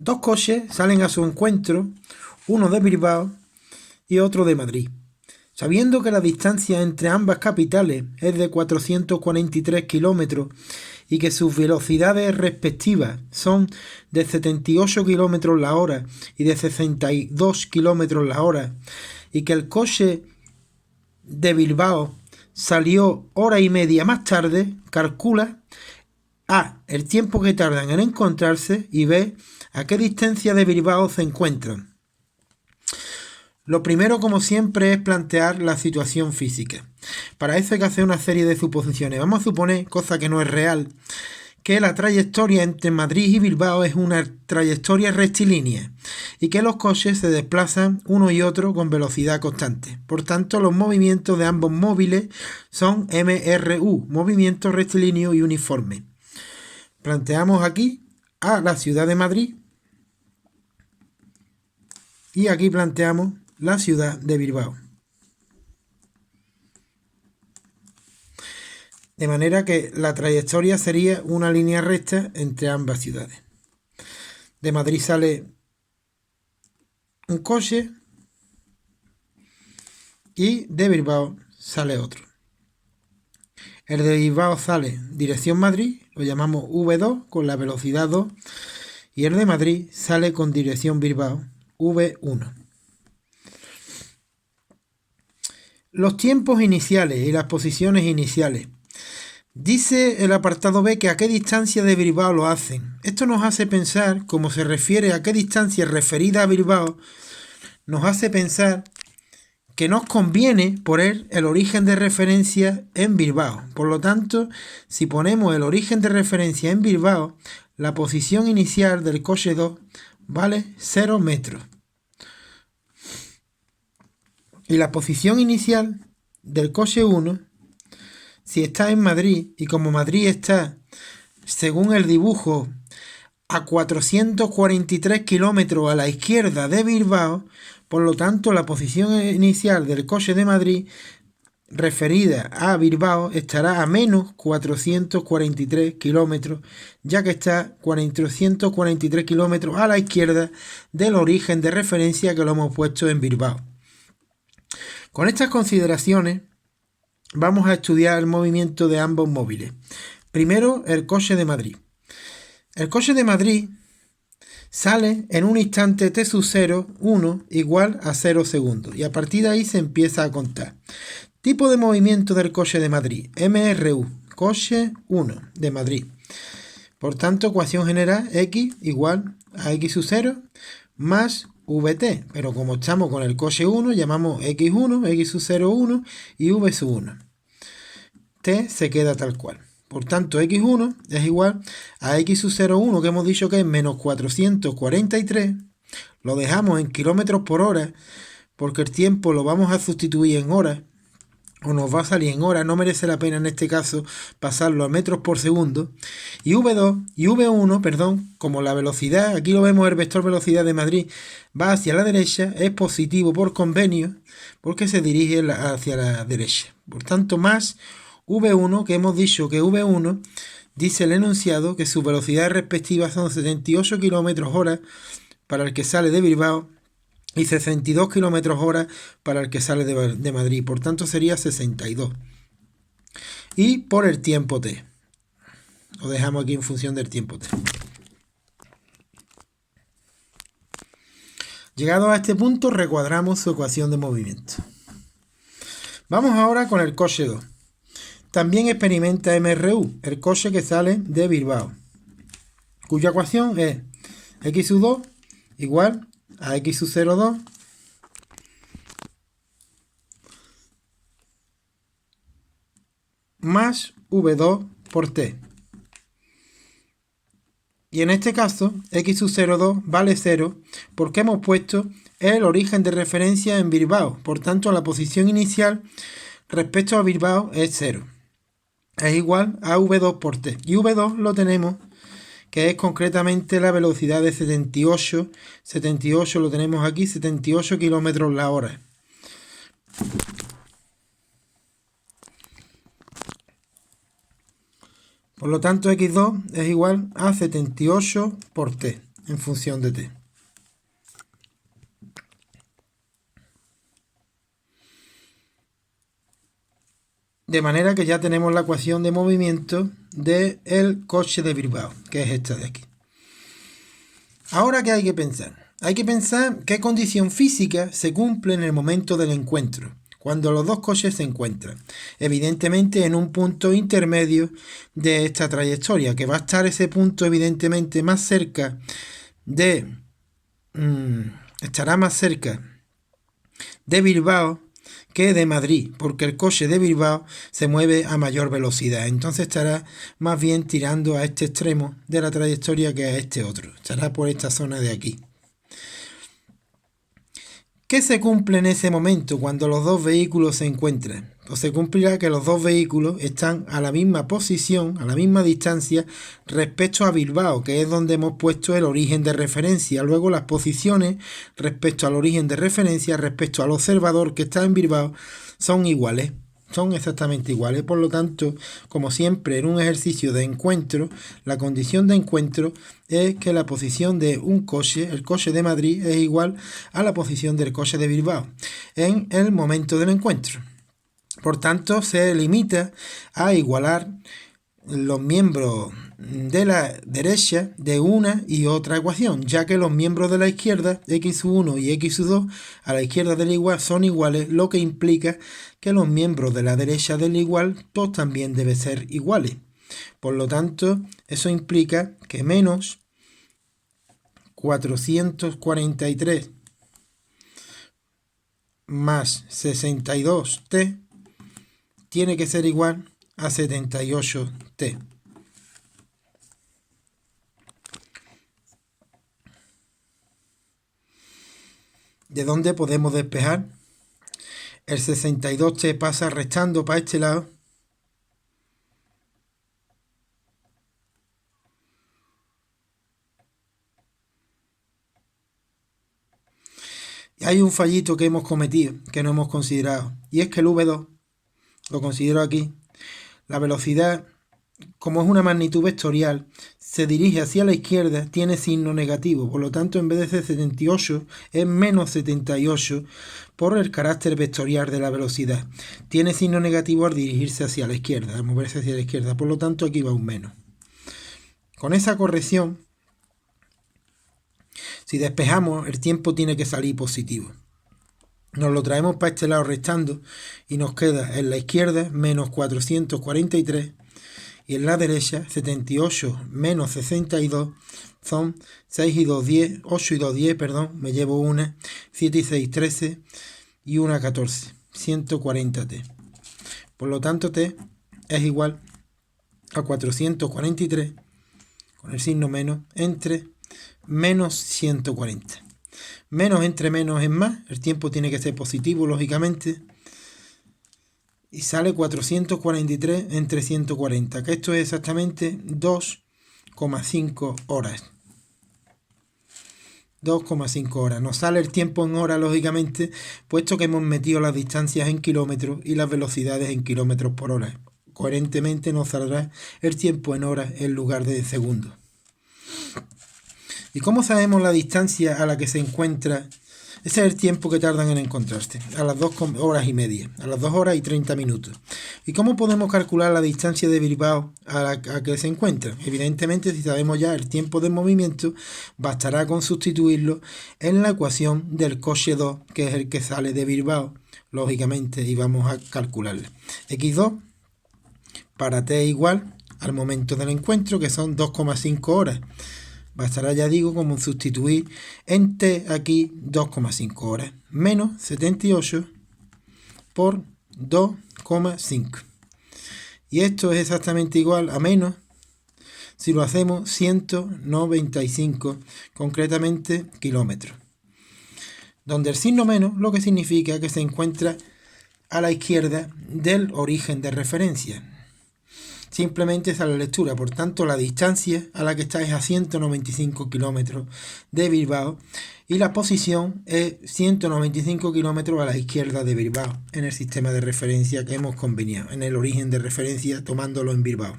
Dos coches salen a su encuentro, uno de Bilbao y otro de Madrid. Sabiendo que la distancia entre ambas capitales es de 443 kilómetros y que sus velocidades respectivas son de 78 kilómetros la hora y de 62 kilómetros la hora, y que el coche de Bilbao salió hora y media más tarde, calcula A, el tiempo que tardan en encontrarse, y B, a qué distancia de Bilbao se encuentran. Lo primero, como siempre, es plantear la situación física. Para eso hay que hacer una serie de suposiciones. Vamos a suponer, cosa que no es real, que la trayectoria entre Madrid y Bilbao es una trayectoria rectilínea y que los coches se desplazan uno y otro con velocidad constante. Por tanto, los movimientos de ambos móviles son MRU, movimiento rectilíneo y uniforme. Planteamos aquí a la ciudad de Madrid y aquí planteamos la ciudad de Bilbao. De manera que la trayectoria sería una línea recta entre ambas ciudades. De Madrid sale un coche y de Bilbao sale otro. El de Bilbao sale dirección Madrid, lo llamamos V2 con la velocidad 2, y el de Madrid sale con dirección Bilbao, V1. Los tiempos iniciales y las posiciones iniciales. Dice el apartado B que a qué distancia de Bilbao lo hacen. Esto nos hace pensar, como se refiere a qué distancia referida a Bilbao, nos hace pensar que nos conviene poner el origen de referencia en Bilbao. Por lo tanto, si ponemos el origen de referencia en Bilbao, la posición inicial del coche 2 vale 0 metros. Y la posición inicial del coche 1, si está en Madrid, y como Madrid está, según el dibujo, a 443 kilómetros a la izquierda de Bilbao, por lo tanto la posición inicial del coche de Madrid referida a Bilbao estará a menos 443 kilómetros, ya que está 443 kilómetros a la izquierda del origen de referencia que lo hemos puesto en Bilbao. Con estas consideraciones vamos a estudiar el movimiento de ambos móviles. Primero, el coche de Madrid. El coche de Madrid sale en un instante t sub 0, 1 igual a 0 segundos, y a partir de ahí se empieza a contar. Tipo de movimiento del coche de Madrid, MRU, coche 1 de Madrid. Por tanto, ecuación general, x igual a x sub 0 más vt, pero como estamos con el coche 1, llamamos x1, x sub 0, 1 y v sub 1. T se queda tal cual. Por tanto, x1 es igual a x sub 0,1, que hemos dicho que es menos 443. Lo dejamos en kilómetros por hora, porque el tiempo lo vamos a sustituir en horas, o nos va a salir en horas. No merece la pena en este caso pasarlo a metros por segundo. Y V2 y V1, perdón, como la velocidad, aquí lo vemos, el vector velocidad de Madrid va hacia la derecha, es positivo por convenio, porque se dirige hacia la derecha. Por tanto, más V1, que hemos dicho que V1, dice el enunciado que sus velocidades respectivas son 78 km hora para el que sale de Bilbao y 62 km hora para el que sale de Madrid. Por tanto, sería 62. Y por el tiempo t. Lo dejamos aquí en función del tiempo t. Llegado a este punto, recuadramos su ecuación de movimiento. Vamos ahora con el coche 2. También experimenta MRU, el coche que sale de Bilbao, cuya ecuación es x sub 2 igual a x sub 0,2 más v2 por t. Y en este caso, x sub 0,2 vale 0 porque hemos puesto el origen de referencia en Bilbao. Por tanto, la posición inicial respecto a Bilbao es 0. Es igual a v2 por t. Y v2 lo tenemos, que es concretamente la velocidad de 78 lo tenemos aquí, 78 kilómetros la hora. Por lo tanto, x2 es igual a 78 por t. en función de t. De manera que ya tenemos la ecuación de movimiento del coche de Bilbao, que es esta de aquí. Ahora, ¿qué hay que pensar? Hay que pensar qué condición física se cumple en el momento del encuentro, cuando los dos coches se encuentran. Evidentemente en un punto intermedio de esta trayectoria, que va a estar ese punto evidentemente más cerca de... estará más cerca de Bilbao que de Madrid, porque el coche de Bilbao se mueve a mayor velocidad, entonces estará más bien tirando a este extremo de la trayectoria que a este otro, estará por esta zona de aquí. ¿Qué se cumple en ese momento cuando los dos vehículos se encuentran? Pues se cumplirá que los dos vehículos están a la misma posición, a la misma distancia respecto a Bilbao, que es donde hemos puesto el origen de referencia. Luego las posiciones respecto al origen de referencia, respecto al observador que está en Bilbao, son iguales. Son exactamente iguales, por lo tanto, como siempre en un ejercicio de encuentro, la condición de encuentro es que la posición de un coche, el coche de Madrid, es igual a la posición del coche de Bilbao en el momento del encuentro. Por tanto, se limita a igualar los miembros de la derecha de una y otra ecuación, ya que los miembros de la izquierda, x1 y x2, a la izquierda del igual son iguales, lo que implica que los miembros de la derecha del igual pues también deben ser iguales. Por lo tanto, eso implica que menos 443 más 62t tiene que ser igual a 78t. ¿De dónde podemos despejar? El 62t pasa restando para este lado. Y hay un fallito que hemos cometido, que no hemos considerado. Y es que el V2, lo considero aquí, la velocidad, como es una magnitud vectorial, se dirige hacia la izquierda, tiene signo negativo. Por lo tanto, en vez de ser 78, es menos 78 por el carácter vectorial de la velocidad. Tiene signo negativo al dirigirse hacia la izquierda, al moverse hacia la izquierda. Por lo tanto, aquí va un menos. Con esa corrección, si despejamos, el tiempo tiene que salir positivo. Nos lo traemos para este lado restando y nos queda en la izquierda menos 443 y en la derecha 78 menos 62 son 6 y 2, 10, 8 y 2, 10, perdón, me llevo una, 7 y 6, 13 y una, 14, 140t. Por lo tanto, t es igual a 443 con el signo menos entre menos 140. Menos entre menos es más, el tiempo tiene que ser positivo, lógicamente, y sale 443 entre 140, que esto es exactamente 2,5 horas. 2,5 horas. Nos sale el tiempo en horas, lógicamente, puesto que hemos metido las distancias en kilómetros y las velocidades en kilómetros por hora. Coherentemente nos saldrá el tiempo en horas en lugar de segundos. ¿Y cómo sabemos la distancia a la que se encuentra? Ese es el tiempo que tardan en encontrarse, a las 2 horas y media, a las 2 horas y 30 minutos. ¿Y cómo podemos calcular la distancia de Bilbao a la que se encuentra? Evidentemente, si sabemos ya el tiempo de movimiento, bastará con sustituirlo en la ecuación del coche 2, que es el que sale de Bilbao, lógicamente, y vamos a calcularla. x2 para t igual al momento del encuentro, que son 2,5 horas. Bastará, ya digo, como sustituir en t aquí 2,5 horas, menos 78 por 2,5. Y esto es exactamente igual a menos, si lo hacemos, 195, concretamente kilómetros. Donde el signo menos lo que significa que se encuentra a la izquierda del origen de referencia. Simplemente esa es la lectura. Por tanto, la distancia a la que está es a 195 kilómetros de Bilbao y la posición es 195 kilómetros a la izquierda de Bilbao en el sistema de referencia que hemos convenido, en el origen de referencia tomándolo en Bilbao.